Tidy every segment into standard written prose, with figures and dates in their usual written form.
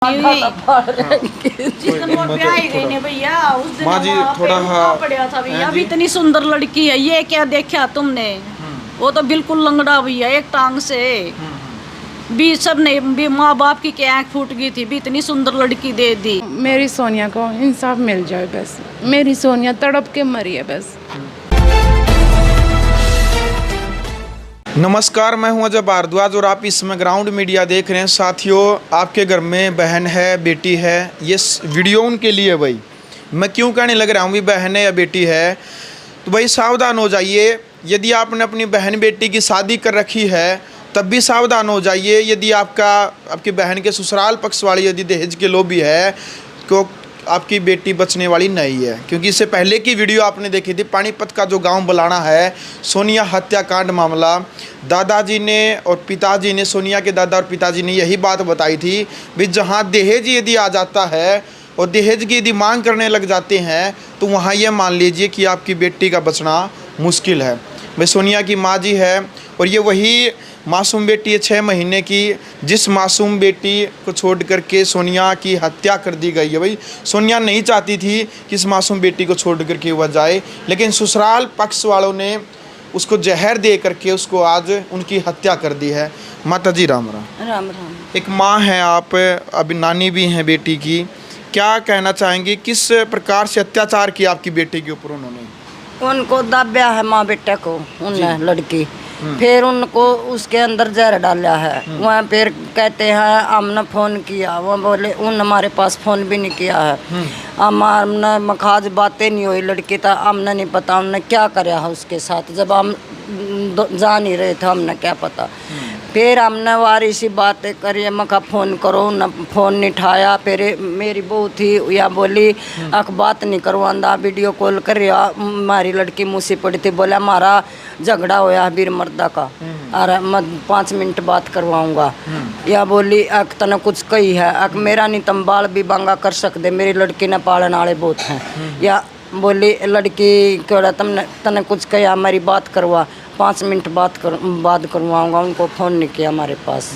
जितने वो ब्याह गई ने भैया उस दिन माँ जी थोड़ा पड़ा था भैया। अभी इतनी सुंदर लड़की है, ये क्या देखा तुमने? वो तो बिल्कुल लंगड़ा भैया, एक टांग से भी सब ने भी माँ बाप की क्या आँख फूट गई थी, भी इतनी सुंदर लड़की दे दी। मेरी सोनिया को इंसाफ मिल जाए बस। मेरी सोनिया तड़प के मरी है बस। नमस्कार, मैं हूं अजय भारद्वाज और आप इसमें ग्राउंड मीडिया देख रहे हैं। साथियों, आपके घर में बहन है, बेटी है, ये वीडियो उनके लिए भाई। मैं क्यों कहने लग रहा हूं भी बहन है या बेटी है, तो भाई सावधान हो जाइए। यदि आपने अपनी बहन बेटी की शादी कर रखी है तब भी सावधान हो जाइए। यदि आपकी बहन के ससुराल पक्ष वाली यदि दहेज के लोभी है तो आपकी बेटी बचने वाली नहीं है। क्योंकि इससे पहले की वीडियो आपने देखी थी, पानीपत का जो गांव बलाना है, सोनिया हत्याकांड मामला। दादाजी ने और पिताजी ने, सोनिया के दादा और पिताजी ने यही बात बताई थी भी जहां दहेज यदि आ जाता है और दहेज की यदि मांग करने लग जाते हैं तो वहाँ ये मान लीजिए कि आपकी बेटी का बचना मुश्किल है। भाई सोनिया की माँ जी है और ये वही मासूम बेटी है 6 महीने की, जिस मासूम बेटी को छोड़ करके सोनिया की हत्या कर दी गई है। भाई सोनिया नहीं चाहती थी कि इस मासूम बेटी को छोड़ करके वह जाए, लेकिन ससुराल पक्ष वालों ने उसको जहर दे करके उसको आज उनकी हत्या कर दी है। माता जी राम राम। राम राम। एक माँ हैं आप, अभी नानी भी हैं बेटी की, क्या कहना चाहेंगी? किस प्रकार से अत्याचार किया आपकी बेटी के ऊपर उन्होंने? उनको दाब्या है माँ बेटे को, उनने लड़की फिर उनको उसके अंदर जहर डाला है। वहाँ फिर कहते हैं हमने फ़ोन किया, वो बोले उन हमारे पास फ़ोन भी नहीं किया है। हमने मखाज बातें नहीं हुई लड़की था, हमने नहीं पता हमने क्या कराया है उसके साथ। जब हम जा नहीं रहे थे हमने क्या पता। फिर हमने वारी सी बातें करी, मखा फ़ोन करो, न फ़ोन नहीं उठाया। फिर मेरी बहू थी या बोली अख बात नहीं करवांदा, वीडियो कॉल कर हमारी लड़की मुँह पड़ी थी। बोला हमारा झगड़ा होया है बीर मर्दा का और मैं 5 मिनट बात करवाऊंगा। या बोली अक तना कुछ कही है, अक मेरा नहीं तुम बाल भी बांगा कर सकते, मेरी लड़की ने पालन वाले बहुत हैं। या बोली लड़की कड़ा तुमने तने कुछ कहा, हमारी बात करवा, 5 मिनट बात करवाऊंगा। उनको फ़ोन नहीं किया हमारे पास।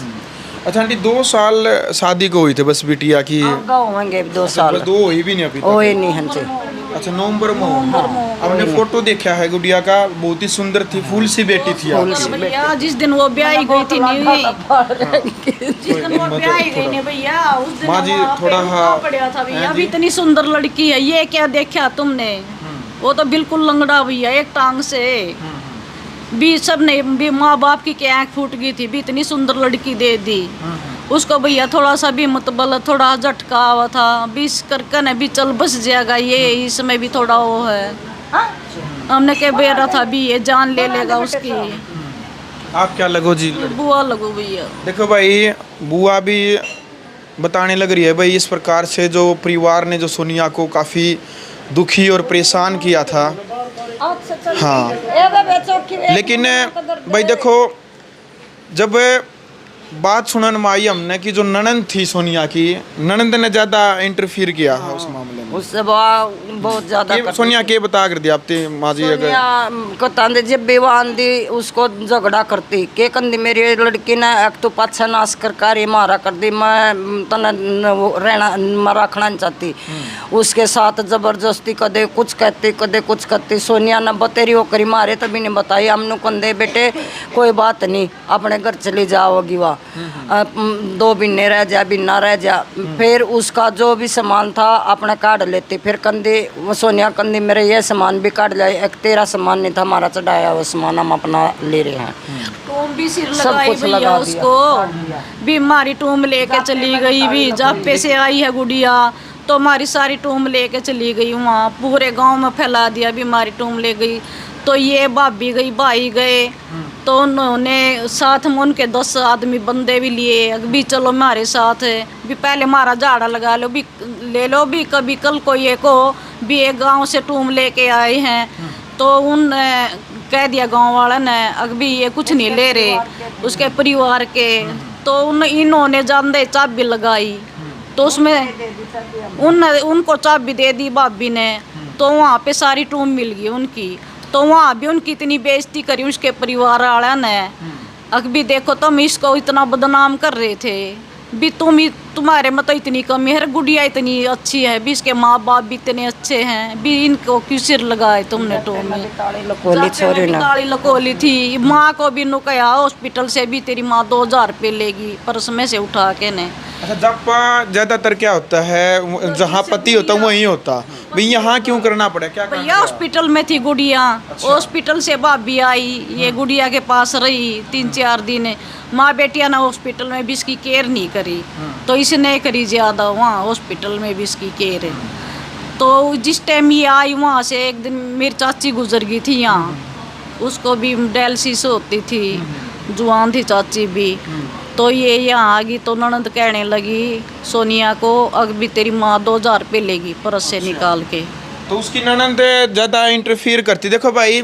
अच्छा आंटी, 2 साल शादी को हुई थे बस बिटिया की? होंगे 2 साल। 2 हुई भी नहीं अभी ओ ये नहीं हंसे। अच्छा, नवंबर में हमने फोटो देखा है गुड़िया का, बहुत ही सुंदर थी, फूल सी बेटी थी आपकी। भैया जिस दिन वो ब्याह गई थी जिस दिन वो ब्याह गई ने भैया, उस दिन माँ जी थोड़ा पड़ा था भैया। अभी इतनी सुंदर लड़की है, ये क्या देखा तुमने? वो तो बिल्कुल लंगड़ा भैया, एक टांग से भी सब ने भी माँ बाप की क्या आँख फूट गई थी, भी इतनी सुंदर लड़की दे दी उसको भैया। थोड़ा सा भी मतबल थोड़ा झटका हुआ था, 20 करके न भी चल बस जाएगा, ये इसमें भी थोड़ा वो है। हमने क्या बेरा था भी ये जान ले लेगा उसकी। आप क्या लगो जी? बुआ लगो भैया। देखो भाई, बुआ भी बताने लग रही है भाई, इस प्रकार से जो परिवार ने जो सोनिया को काफ़ी दुखी और परेशान किया था। हाँ, लेकिन भाई देखो, जब बात सुनने में आई हमने कि जो ननंद थी सोनिया की, ननंद ने ज़्यादा इंटरफियर किया है उस मामले में। उससे बहुत ज़्यादा सोनिया के बता कर दिया आपते माँ जी? अगर जब भी वो आंधी उसको झगड़ा करती के कंदी मेरी लड़की ने एक तो पाछा नाश कर कारी मारा कर दी, मैं तना रहना रखना नहीं चाहती। उसके साथ ज़बरदस्ती कदे कुछ कहती कदे कुछ कहती। सोनिया ने बतेरी हो करी मारे तभी नहीं बताई हमने कंदे बेटे कोई बात नहीं, अपने घर चली जाओगी वह 2 महीने रह जा बिना रह जा। फिर उसका जो भी सामान था अपने काट लेती। फिर कंदी सोनिया कंदी मेरे ये सामान भी काट लिया, एक तेरा सामान नहीं था हमारा चढ़ाया वो सामान हम अपना ले रहे हैं। टूम भी सिर लगाई भैया उसको, भी हमारी टूम लेके चली गई। भी जब पे से आई है गुड़िया तो हमारी सारी टूम लेके चली गई, वहाँ पूरे गांव में फैला दिया भी हमारी टूम ले गई। तो ये भाभी गई, भाई गए, तो उन्होंने साथ में उनके 10 आदमी बंदे भी लिए भी चलो हमारे साथ भी, पहले हमारा झाड़ा लगा लो भी, ले लो भी, कभी कल को ये को भी एक गांव से टूम लेके आए हैं। तो उन कह दिया गांव वाला ने अभी ये कुछ नहीं ले रहे उसके परिवार के। तो इन्होंने जानदे चाबी लगाई, तो उसमें उनको चाबी दे दी भाभी ने। तो वहाँ पे सारी टूम मिल गई उनकी। तो वहाँ भी उनकी इतनी बेइज्जती करी उसके परिवार वाला ने। अभी देखो तुम इसको इतना बदनाम कर रहे थे, भी तुम्हारे में तो इतनी कमी है, गुड़िया इतनी अच्छी है भी, इसके माँ बाप भी इतने अच्छे हैं भी, इनको क्यों सिर लगाए तुमने टूम में। ताली लकोली थी माँ को भी नु कहा हॉस्पिटल से भी तेरी माँ 2000 रुपये लेगी पर्स में से उठा के ने। अच्छा, जब ज़्यादातर क्या होता है जहाँ पति होता है वहीं होता भाई, यहाँ क्यों करना पड़ा, क्या कारण भैया रहा? हॉस्पिटल में थी गुड़िया, हॉस्पिटल से भाभी आई, ये गुड़िया के पास रही 3-4 दिन, माँ बेटिया ना हॉस्पिटल में भी इसकी केयर नहीं करी, तो इसने करी ज़्यादा वहाँ हॉस्पिटल में भी इसकी केयर है। तो जिस टाइम ये आई वहाँ से एक दिन मेरी चाची गुजर गई थी यहाँ, उसको भी डायलिसिस होती थी, जुआन थी चाची भी, तो ये यहाँ आ गई तो ननद कहने लगी सोनिया को अभी तेरी माँ 2000 रुपये लेगी पर्स से निकाल के। तो उसकी ननद ज़्यादा इंटरफियर करती। देखो भाई,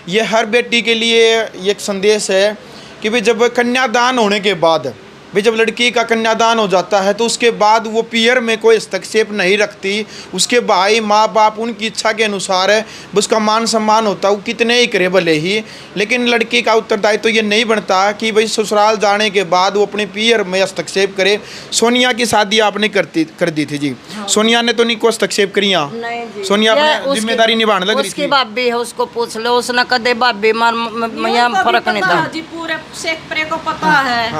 ये हर बेटी के लिए एक संदेश है कि भाई जब कन्यादान होने के बाद, भाई जब लड़की का कन्यादान हो जाता है तो उसके बाद वो पियर में कोई हस्तक्षेप नहीं रखती, उसके भाई माँ बाप उनकी इच्छा के अनुसार है, उसका मान सम्मान होता है, वो कितने ही करे भले ही, लेकिन लड़की का उत्तरदायित्व तो ये नहीं बनता कि भाई ससुराल जाने के बाद वो अपने पियर में हस्तक्षेप करे। सोनिया की शादी आपने कर दी थी जी, सोनिया ने तो नहीं को हस्तक्षेप करी यहाँ, नहीं जी, सोनिया अपनी जिम्मेदारी निभाने लग रही उसकी थी। भाभी है, उसको पूछ लो, उसने कदे भाभी मार यहाँ फर्क नहीं था जी, पूरे सेक्टरे को पता है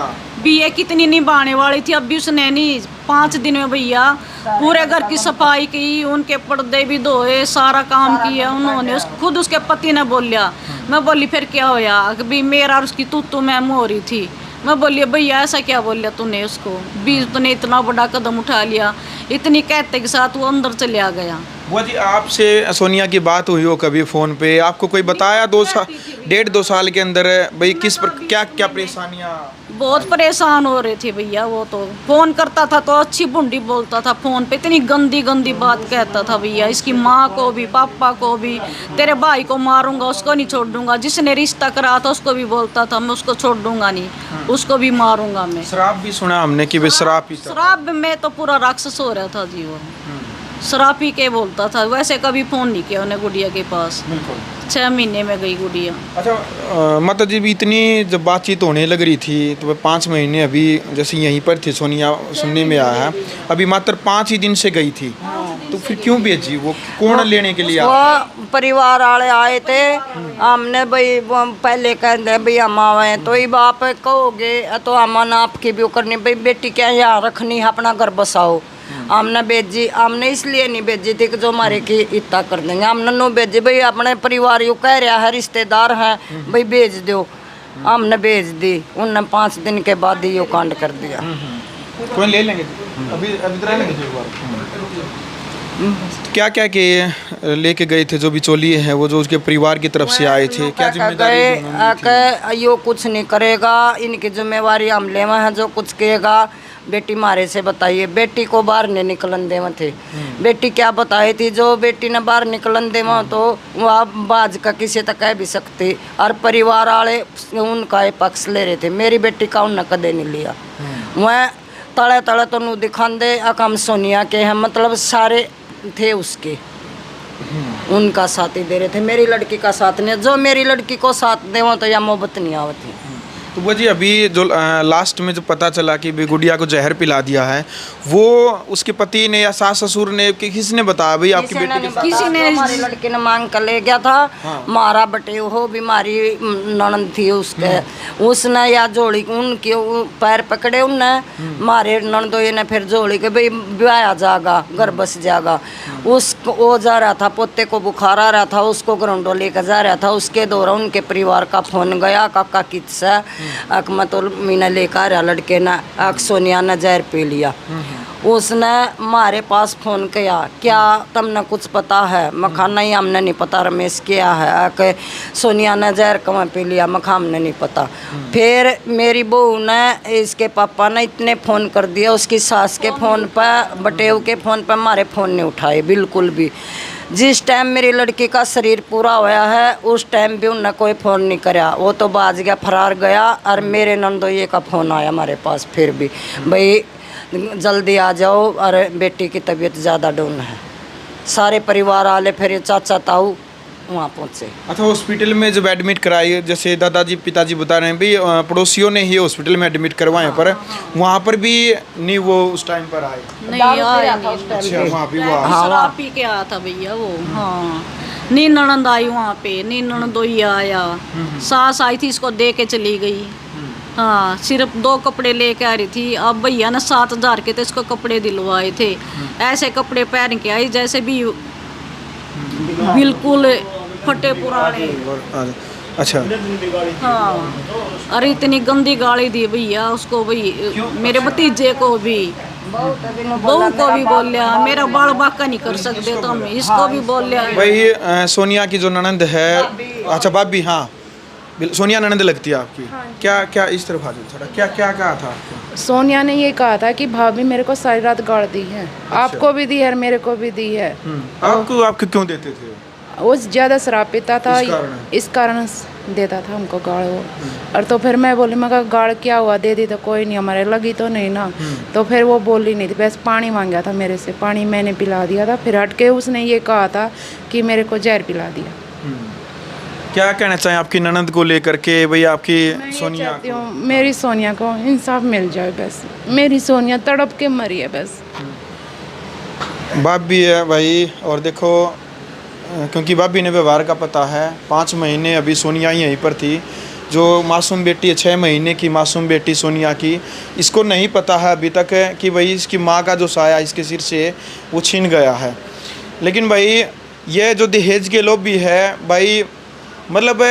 भी ये कितनी निभाने वाली थी। अब भी उसने नहीं 5 दिन में भैया पूरे घर की सफाई की, उनके पर्दे भी धोए, सारा काम किया उन्होंने। खुद उसके पति ने बोलिया, मैं बोली फिर क्या होया, अभी मेरा और उसकी तू मैम हो रही थी। मैं बोलिए भैया ऐसा क्या बोलिया तूने उसको, भी तूने इतना बड़ा कदम उठा लिया, इतनी कहते के साथ वो अंदर चले गया। बुआ जी, आपसे सोनिया की बात हुई हो कभी फ़ोन पे, आपको कोई बताया 1.5-2 साल के अंदर भाई किस पर क्या क्या परेशानियाँ? बहुत परेशान हो रहे थे भैया, वो तो फ़ोन करता था तो अच्छी बुंडी बोलता था फ़ोन पे, इतनी गंदी गंदी बात कहता था भैया, इसकी माँ को भी पापा को भी, तेरे भाई को मारूंगा उसको नहीं छोड़ दूंगा, जिसने रिश्ता करा था उसको भी बोलता था मैं उसको छोड़ दूंगा नहीं, उसको भी मारूंगा मैं। शराब भी सुना हमने कि वे शराब पीता। शराब में तो पूरा राक्षस हो रहा था जी, वो शराब पी के बोलता था। वैसे कभी फ़ोन नहीं किया उन्हें गुड़िया के पास, 6 महीने में गई गुड़िया। अच्छा माता जी, भी इतनी जब बातचीत होने लग रही थी तो 5 महीने अभी जैसे यहीं पर थे, सोनिया सुनने में आया है अभी मात्र 5 ही दिन से गई थी, तो फिर क्यों भेजी? वो कौन लेने के लिए आया? वो परिवार वाले आए थे, हमने भाई वो पहले कहते भाई हम आए तो ही बाप कहोगे तो हमने आपकी भी करनी, भाई बेटी क्या यहाँ रखनी है, अपना घर बसाओ। हमने भेजी, हमने इसलिए नहीं भेजी थी कि जो हमारे की इतना कर देंगे, हमने नो भेजी भाई अपने परिवार यू कह रहा है, रिश्तेदार हैं भाई भेज दो, हमने भेज दी। उनने 5 दिन के बाद ही यो कांड कर दिया। कोई ले लेंगे अभी रह लेंगे जी एक बार। क्या क्या के लेके गए थे जो बिचौलिए हैं, वो जो उसके परिवार की तरफ से आए थे, क्या जिम्मेदारी? यो कुछ नहीं करेगा, इनकी जिम्मेवारी हम लेवा है, जो कुछ कहेगा बेटी मारे से बताइए। बेटी को बाहर नहीं निकलन देवा थे, बेटी क्या बताई थी, जो बेटी ने बाहर निकलन देवा तो वह बाज का किसी तक कह भी सकती, और परिवार वाले उनका पक्ष ले रहे थे, मेरी बेटी का उन कदे नहीं लिया। वह तड़े तड़े तो नू दिखाते अकम सोनिया के हैं, मतलब सारे थे उसके, उनका साथ ही दे रहे थे, मेरी लड़की का साथ नहीं। जो मेरी लड़की को साथ दे वो तो या मोहब्बत नहीं आवती। तो वो जी अभी जो लास्ट में जो पता चला कि भी गुड़िया को जहर पिला दिया है, वो उसके पति ने या सास ससुर ने किसने बताया भाई आपकी बेटी के साथ? किसी ने, हमारी लड़की ने मांग कर ले गया था। हाँ। मारा बटे हो बीमारी ननद थी उसके, उसने या जोड़ी उनके पैर पकड़े उनने, मारे ननदोई ने फिर जोड़ी के भाई ब्याया जाएगा, घर बस जाएगा। उसको वो जा रहा था, पोते को बुखार आ रहा था, उसको ग्राउंडो लेकर जा रहा था, उसके दौरान उनके परिवार का फोन गया, काका किस्सा अक मतलब मीना लेकर लड़के ने अक सोनिया ने जहर पी लिया। उसने हमारे पास फ़ोन किया, क्या तुमने कुछ पता है? मखा नहीं, हमने नहीं पता, रमेश क्या है अक सोनिया ने जहर कहाँ पी लिया, मखा हमने नहीं पता। फिर मेरी बहू ने, इसके पापा ने इतने फ़ोन कर दिया, उसकी सास के फ़ोन पर, बटेव के फ़ोन पर हमारे फ़ोन नहीं उठाए बिल्कुल भी। जिस टाइम मेरी लड़की का शरीर पूरा होया है उस टाइम भी उन्होंने कोई फ़ोन नहीं कराया, वो तो बाज गया, फरार गया। और मेरे नंदोये का फ़ोन आया हमारे पास फिर भी, भाई जल्दी आ जाओ और बेटी की तबीयत ज़्यादा डाउन है। सारे परिवार वाले, फिर चाचा ताऊ वहाँ पहुँचे। अच्छा, हॉस्पिटल में जब एडमिट कराई, जैसे दादाजी पिताजी बता रहे हैं भी पड़ोसियों ने ही हॉस्पिटल में एडमिट करवाए, पर वहाँ पर भी नहीं वो उस टाइम पर आए। नहीं आया नहीं। अच्छा, वहाँ भी वो आए। शराब पी के आया था भैया वो। हाँ, नी ननद आई वहाँ पे, नी ननदोई आया, सास आई थी, इसको दे के चली गई। हाँ, सिर्फ 2 कपड़े लेके आ रही थी। अब भैया ने 7,000 के तो इसको कपड़े दिलवाए थे। ऐसे कपड़े पहन के आई जैसे भी बिल्कुल फटे पुराने। अच्छा, हाँ, अरे इतनी गंदी गाली दी भैया उसको, भाई मेरे भतीजे को भी, बहू को भी बोल लिया, मेरा बाल बाका नहीं कर सकते तो हम इसको भी बोल लिया। भाई सोनिया की जो ननंद है, अच्छा भाभी, हाँ सोनिया ननंद लगती है आपकी। क्या क्या इस तरफ आ जाओ थोड़ा, क्या क्या कहा था आपको? सोनिया ने ये कहा था कि भाभी मेरे को सारी रात गाड़ दी है, आपको भी दी है और मेरे को भी दी है। आपको क्यों देते थे? वो ज़्यादा शराब पीता था, इस कारण देता था हमको गाड़ वो। और तो फिर मैं बोली, मैं कहा गाड़ क्या हुआ, दे दी तो कोई नहीं, हमारे लगी तो नहीं ना। तो फिर वो बोली नहीं थी, बस पानी मांगा था मेरे से, पानी मैंने पिला दिया था। फिर हट के उसने ये कहा था कि मेरे को जहर पिला दिया। क्या कहना चाहें आपकी ननंद को लेकर के, भाई आपकी सोनिया चाहती हूँ मेरी सोनिया को इंसाफ मिल जाए, बस मेरी सोनिया तड़प के मरी है बस। बाप भी है भाई, और देखो क्योंकि भाभी ने व्यवहार का पता है। 5 महीने अभी सोनिया ही यहीं पर थी, जो मासूम बेटी है 6 महीने की मासूम बेटी सोनिया की, इसको नहीं पता है अभी तक कि भाई इसकी माँ का जो साया इसके सिर से वो छीन गया है। लेकिन भाई ये जो दहेज के लॉबी है भाई, मतलब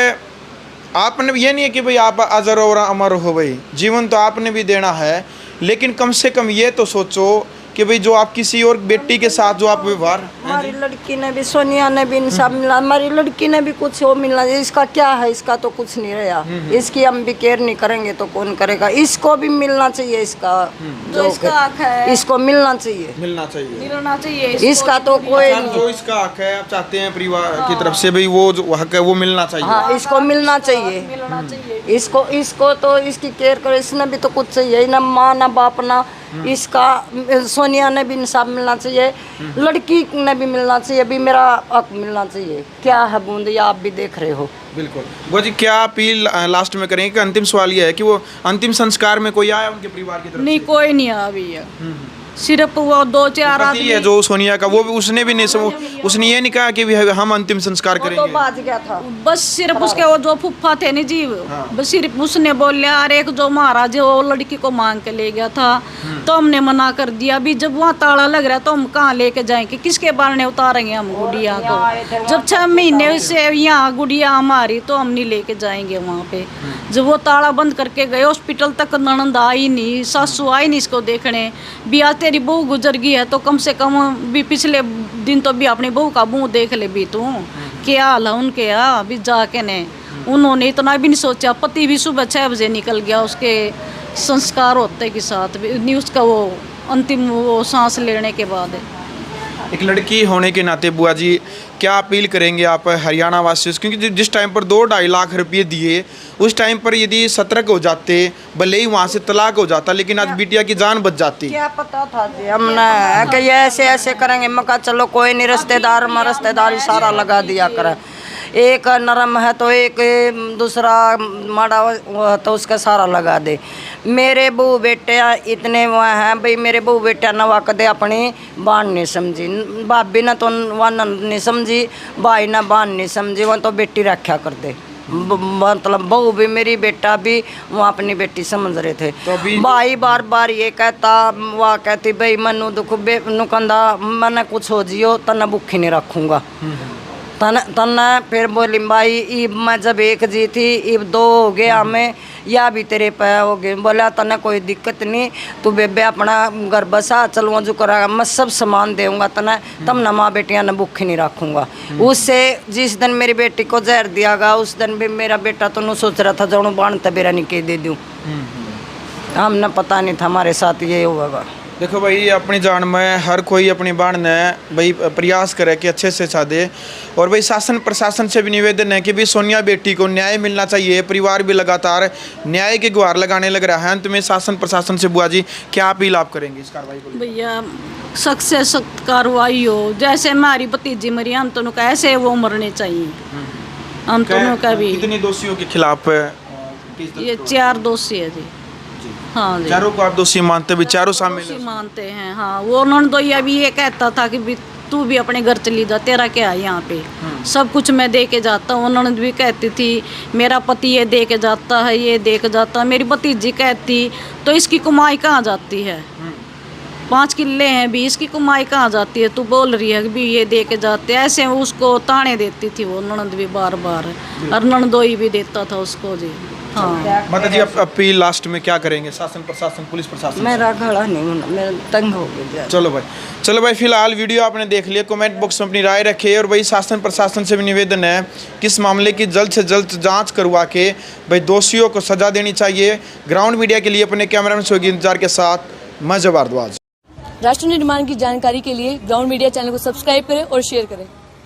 आपने ये नहीं है कि भाई आप अजर और अमर हो, भाई जीवन तो आपने भी देना है, लेकिन कम से कम ये तो सोचो कि भाई जो आप किसी और बेटी के साथ जो आप व्यवहार। हमारी लड़की ने भी, सोनिया ने भी इंसाफ मिला, हमारी लड़की ने भी कुछ हो मिलना। इसका क्या है, इसका तो कुछ नहीं रहा। इसकी हम भी केयर नहीं करेंगे तो कौन करेगा? इसको भी मिलना चाहिए, इसका जो इसका हक है इसको मिलना चाहिए, मिलना चाहिए, मिलना चाहिए इसका तो कोई अच्छा, जो इसका हक है आप चाहते हैं परिवार की तरफ से भाई वो जो हक है वो मिलना चाहिए। हाँ, इसको मिलना चाहिए, मिलना चाहिए। इसको तो इसकी केयर करो। इसने भी तो कुछ चाहिए, ना माँ ना बाप ना। इसका सोनिया ने भी इंसाफ मिलना चाहिए, लड़की ने भी मिलना चाहिए, भी मेरा हक मिलना चाहिए। क्या है बूंदी, आप भी देख रहे हो। बिल्कुल। वो जी क्या अपील लास्ट में करेंगे? कि अंतिम सवाल ये है कि वो अंतिम संस्कार में कोई आया उनके परिवार की तरफ नहीं, से? कोई नहीं आया भैया, सिर्फ वो 2-4 पति आदमी है जो सोनिया का, वो भी उसने भी नहीं उसने ये नहीं कहा कि भी हम अंतिम संस्कार वो तो करेंगे। बाज गया था। बस सिर्फ उसके वो जो फुफ्फा थे ना जी, बस सिर्फ उसने बोलिया, अरे एक जो महाराज है वो लड़की को मांग के ले गया था, तो हमने मना कर दिया। अभी जब वहाँ ताला लग रहा है तो हम कहाँ लेके जाएंगे, किसके बारने उतारेंगे हम गुड़िया को? जब 6 महीने से यहाँ गुड़िया हमारी, तो हम नहीं लेके जाएंगे वहाँ पे। जब वो ताला बंद करके गए, हॉस्पिटल तक ननद आई नहीं, सासू आई नहीं इसको देखने। भी आज तेरी बहू गुजर गई है तो कम से कम भी पिछले दिन तो भी अपनी बहू का मुँह देख ले भी तू, क्या हाल है उनके। भी जाके ने उन्होंने इतना भी नहीं सोचा। पति भी सुबह 6 बजे निकल गया, उसके संस्कार होते के साथ भी नहीं, उसका वो अंतिम वो सांस लेने के बाद। एक लड़की होने के नाते बुआ जी क्या अपील करेंगे आप हरियाणा वासियों से? क्योंकि जिस टाइम पर 2-2.5 लाख रुपये दिए, उस टाइम पर यदि सतर्क हो जाते, भले ही वहाँ से तलाक हो जाता, लेकिन आज बिटिया की जान बच जाती। क्या पता था जी हमने कि ये ऐसे करेंगे। मैं कहा चलो कोई नहीं, रिश्तेदार में रिश्तेदारी सारा लगा दिया करे। एक नरम है तो एक दूसरा माड़ा तो उसका सारा लगा दे। मेरे बहू बेटे इतने वह हैं भाई, मेरे बहू बेटा नवा कदे अपनी बान नहीं समझी, भाभी ने तो वह नहीं समझी, भाई ने बान नहीं समझी, वह तो बेटी रखा कर दे। मतलब बहू भी मेरी बेटा भी वहाँ अपनी बेटी समझ रहे थे। तो भाई बार बार ये कहता, वह कहती भाई मनु दुख नुकंदा मैंने कुछ हो जियो तना भूखी नहीं रखूँगा। तन फिर बोली भाई ईब मैं जब एक जी थी, ईब 2 हो गए हमें, या भी तेरे पे हो गए। बोला तने कोई दिक्कत नहीं, तू बेबे अपना घर बसा, चलूँ जो करा मैं सब सामान दूँगा तने, तब न माँ बेटियाँ ने भूखी नहीं रखूँगा। उससे जिस दिन मेरी बेटी को जहर दिया गया, उस दिन भी मेरा बेटा तो नहीं सोच रहा था जो बाण तबेरा निके दे दूँ। हमने पता नहीं था हमारे साथ ये होगा। देखो भाई, अपनी जान में हर कोई अपनी बाण ने भाई प्रयास करे कि अच्छे से साधे। और भाई शासन प्रशासन से भी निवेदन है कि भाई सोनिया बेटी को न्याय मिलना चाहिए। परिवार भी लगातार न्याय की गुहार लगाने लग रहा है। अंत में शासन प्रशासन से बुआ जी क्या अपील आप करेंगे इस कार्रवाई को? भैया सख्त से सख्त कार्रवाई हो। जैसे हमारी भतीजी मरी, हम दोनों का ऐसे वो मरने चाहिए। हम दोनों का भी। कितने दोषियों के खिलाफ ये 4 दोषी है जी। हाँ जी, चारों को आप दोषी मानते भी? चारों शामिल दोषी हैं? मानते हैं। हाँ, वो ननदोइया भी ये कहता था कि भी तू भी अपने घर चली जा, तेरा क्या है यहाँ पे, सब कुछ मैं दे के जाता हूँ। ननद भी कहती थी मेरा पति ये दे के जाता है, ये दे के जाता है। मेरी भतीजी कहती तो इसकी कमाई कहाँ जाती है, 5 किले हैं भी, इसकी कमाई कहाँ जाती है, तू बोल रही है कि भी ये दे के जाते। ऐसे उसको ताने देती थी वो ननद भी बार बार, और ननदोई भी देता था उसको जी। हाँ, माता जी आप अपील लास्ट में क्या करेंगे शासन प्रशासन पुलिस प्रशासन? मेरा घड़ा नहीं होना, मेरा तंग हो गया। चलो भाई फिलहाल वीडियो आपने देख लिया। कमेंट बॉक्स में अपनी राय रखिए और भाई शासन प्रशासन से भी निवेदन है कि इस मामले की जल्द से जल्द जांच करवा के भाई दोषियों को सजा देनी चाहिए। ग्राउंड मीडिया के लिए अपने कैमरामैन सोगी इंतजार के साथ मैं जब भारद्वाज। राष्ट्र निर्माण की जानकारी के लिए ग्राउंड मीडिया चैनल को सब्सक्राइब करें और शेयर करें।